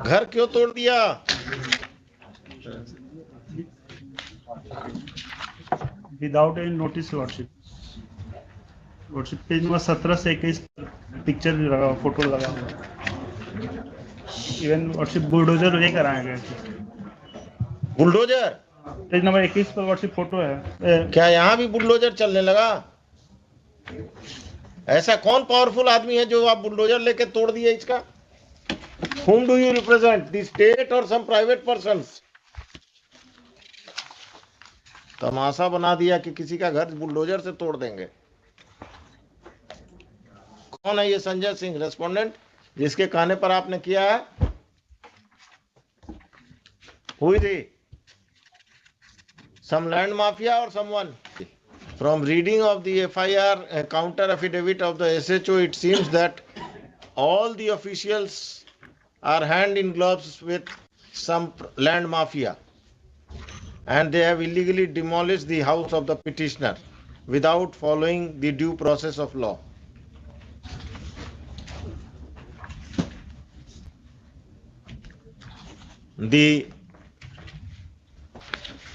घर क्यों तोड़ दिया? Without any notice worship. Worship page number 17 से 21 पिक्चर लगा, फोटो लगा हुआ। इवन वर्शिप बुलडोजर लेकर आए गए। बुलडोजर? पेज नंबर 21 पर वर्शिप फोटो है। क्या यहाँ भी बुलडोजर चलने लगा? ऐसा कौन पावरफुल आदमी है जो आप बुलडोजर लेके तोड़ दिए इसका? Whom do you represent? The state or some private persons? तमाशा बना दिया कि किसी का घर बुलडोजर से तोड़ देंगे। कौन है ये संजय सिंह रेस्पोंडेंट जिसके कहने पर आपने किया है? Who is he? Some land mafia or someone? From reading of the FIR counter affidavit of the SHO, it seems that all the officials are hand in gloves with some land mafia, and they have illegally demolished the house of the petitioner without following the due process of law. The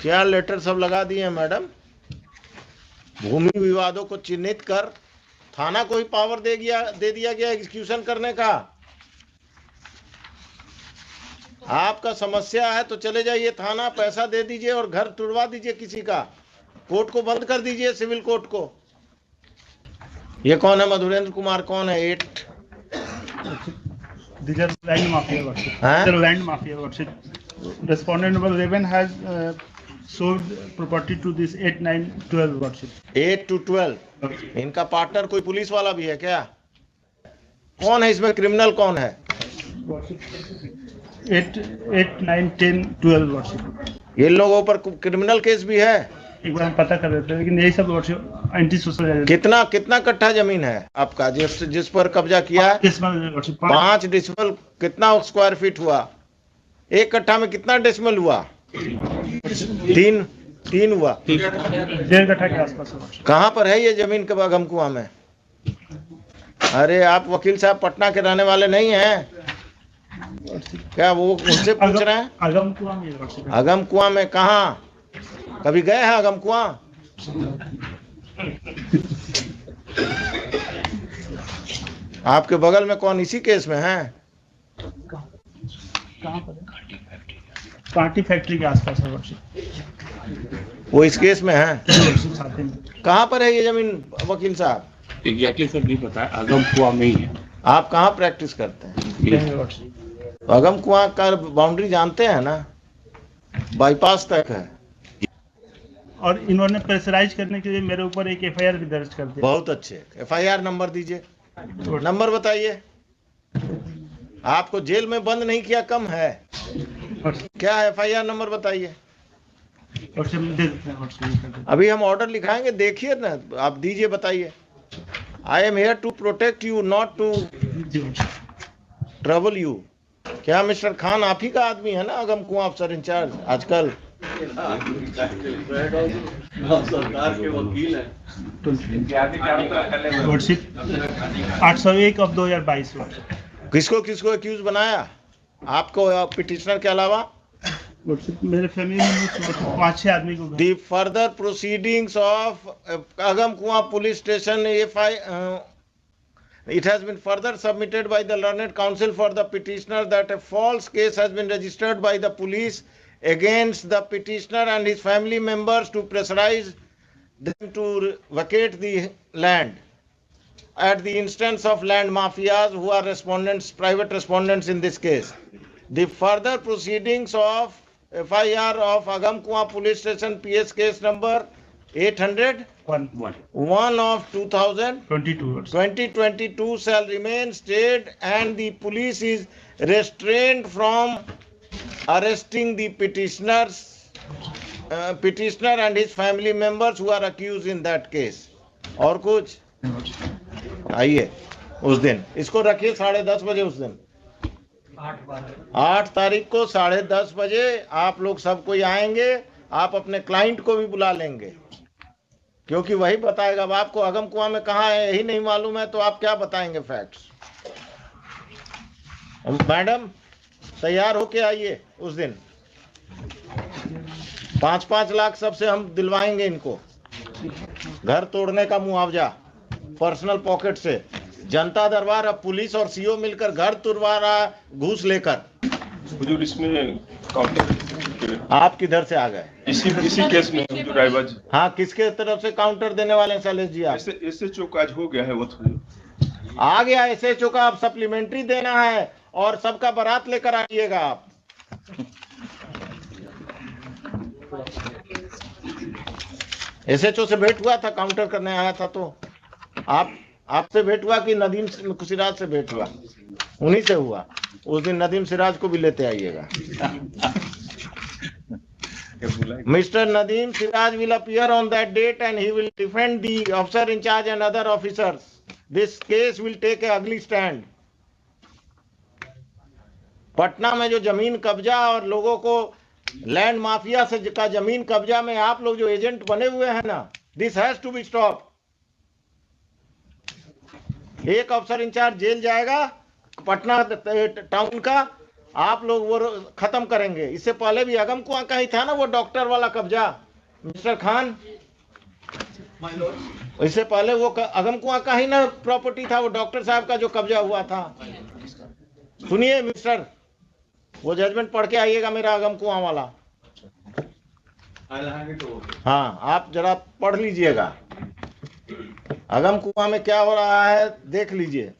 क्या letter सब लगा दिए हैं madam? भूमि विवादों को चिन्हित कर थाना को ही पावर दे दिया गया एग्जीक्यूशन करने का। आपका समस्या है तो चले जाइए थाना, पैसा दे दीजिए और घर तुड़वा दीजिए किसी का, कोर्ट को बंद कर दीजिए, सिविल कोर्ट को। ये कौन है? मधुरेंद्र कुमार कौन है? 8 land mafia worship. Land mafia worship. Respondent number 11 has sold property to this 8, 9, 12 worship. 8 to 12। इनका पार्टनर कोई पुलिस वाला भी है क्या? कौन है इसमें? क्रिमिनल कौन है? 8, 9, 10, 12 वर्शिप। ये लोगों पर क्रिमिनल केस भी है? एक बार हम पता कर देते हैं, लेकिन यही सब वर्शिप एंटी सोशल। कितना कट्ठा जमीन है आपका जिस पर कब्जा किया है? 5 डेसिमल। कितना स्क्वायर फीट हुआ? एक कट्ठा में कितना डेसिमल हुआ? 3 हुआ। 1.5 कट्ठा के आसपास। कहाँ पर है ये जमीन? के अगम कुआं में? अरे आप वकील साहब पटना के रहने वाले नहीं हैं क्या? वो उनसे पूछ रहे हैं। अगम कुआं में। अगम कुआं में कहाँ? कभी गए हैं अगम कुआं? आपके बगल में कौन इसी केस में है? कहाँ पर? कांटी फैक्ट्री के आसपास है वर्शिप। वो इस केस में है? कहाँ पर है ये जमीन वकील साहब? एग्जैक्टली सर नहीं पता है, अगम कुआं में ही है। आप कहाँ प्रैक्टिस करते हैं? अगम कुआं का बाउंड्री जानते हैं ना? बाईपास तक है। और इन्होंने प्रेशराइज करने के लिए मेरे ऊपर एक एफआईआर भी दर्ज कर दिया। बहुत अच्छे। एफआईआर नंबर दीजिए। नंबर बताइए। आपको जेल में बंद नहीं किया कम है क्या? एफआईआर नंबर बताइए। अभी हम ऑर्डर लिखाएंगे, देखिए ना, आप दीजिए, बताइए। I am here to protect you, not to trouble you. क्या मिस्टर खान आप ही का आदमी है ना अगम कुआं अफसर इंचार्ज आजकल? सरकार के वकील हैं। 801 of 2022। किसको एक्यूज बनाया? आपको पिटिशनर के अलावा? मेरे फैमिली में 5-6 आदमी को। The further proceedings of Agam Kuan police station, it has been further submitted by the learned counsel for the petitioner that a false case has been registered by the police against the petitioner and his family members to pressurize them to vacate the land at the instance of land mafias who are private respondents in this case. The further proceedings of FIR of Agam Kuan police station PS case number 801 of 2022 shall remain stayed, and the police is restrained from arresting the petitioner and his family members who are accused in that case. और कुछ? आइए उस दिन इसको रखिए 10:30 बजे। उस दिन 8 तारीख को 10:30 बजे आप लोग सब कोई आएंगे। आप अपने क्लाइंट को भी बुला लेंगे क्योंकि वही बताएगा। अब आपको अगम कुआं में कहाँ है यही नहीं मालूम है तो आप क्या बताएंगे फैक्ट्स? मैडम तैयार होके आइए उस दिन। 5-5 लाख सबसे हम दिलवाएंगे इनको, घर तोड़ने का मुआवजा पर्सनल पॉकेट से। जनता दरबार अब पुलिस और सीओ मिलकर घर तुड़वा रहा घूस लेकर। हुजूर, इसमें काउंटर आप किधर से आ गए? इसी केस में हुजूर रायबाज हाँ, किसके तरफ से काउंटर देने वाले हैं शैलेश जी? आप ऐसे चौक आज हो गया है वो हुजूर। आ गया ऐसे चुका, आप सप्लीमेंट्री देना है और सबका बारात लेकर आइएगा आप। एसएचओ से भेंट हुआ था, काउंटर करने आया था, तो आपसे भेंट हुआ कि नदीम सिराज से भेंट हुआ? उन्हीं से हुआ। उस दिन नदीम सिराज को भी लेते आइएगा। Mr. Nadeem Siraj will appear on that date and he will defend the officer in charge and other officers. This case will take a ugly stand. Patna में जो जमीन कब्जा और लोगों को लैंड माफिया से का जमीन कब्जा में आप लोग जो एजेंट बने हुए हैं ना, this has to be stop. एक अफसर इंचार्ज जेल जाएगा पटना टाउन का, आप लोग वो खत्म करेंगे। इससे पहले भी अगम कुआं का ही था ना वो डॉक्टर वाला कब्जा, मिस्टर खान। इससे पहले वो अगम कुआं का ही ना प्रॉपर्टी था, वो डॉक्टर साहब का जो कब्जा हुआ था। सुनिए मिस्टर, वो जजमेंट पढ़ के आइएगा मेरा अगम कुआं वाला। हाँ, आप जरा पढ़ लीजिएगा अगम कुआं में क्या हो रहा है, देख लीजिए।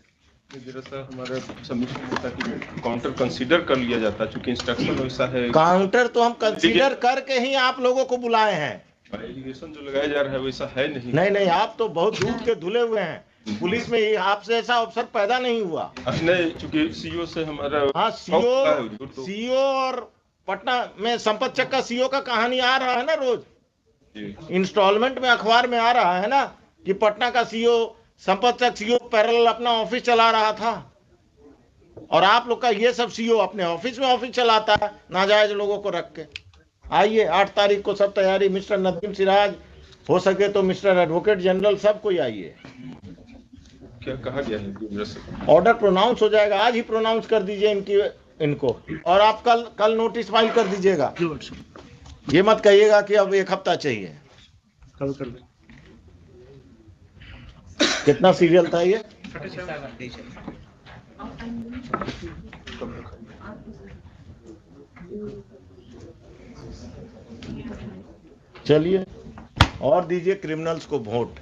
जरा सा हमारे सबमिशन में था कि काउंटर कंसीडर कर लिया जाता, चूंकि इंस्ट्रक्शन वैसा है। काउंटर तो हम कंसीडर करके ही आप लोगों को बुलाए हैं। एलिगेशन जो लगाया जा रहा है वैसा है नहीं। नहीं, आप तो बहुत दूध के धुले हुए हैं। पुलिस में आपसे ऐसा अफसर पैदा नहीं हुआ। नहीं, चूंकि सीओ से हमारा हाँ, सीओ और पटना में संपत चक का सीओ का कहानी आ रहा है ना रोज इंस्टॉलमेंट में, अखबार में आ रहा है ना कि पटना का सीओ संपत चक सीओ पैरेलल अपना ऑफिस चला रहा था, और आप लोग का ये सब सीओ अपने ऑफिस में ऑफिस चलाता है नाजायज लोगों को रख के। आइए 8 तारीख को सब तैयारी, मिस्टर नदीम सिराज, हो सके तो मिस्टर एडवोकेट जनरल, सब कोई आइए। क्या कहा गया है? ऑर्डर प्रोनाउंस हो जाएगा, आज ही प्रोनाउंस कर दीजिए इनको, और आप कल नोटिस फाइल कर दीजिएगा। ये मत कहिएगा कि अब 1 हफ्ता चाहिए। कल कर दे। कितना सीरियल था ये? चलिए, और दीजिए क्रिमिनल्स को वोट।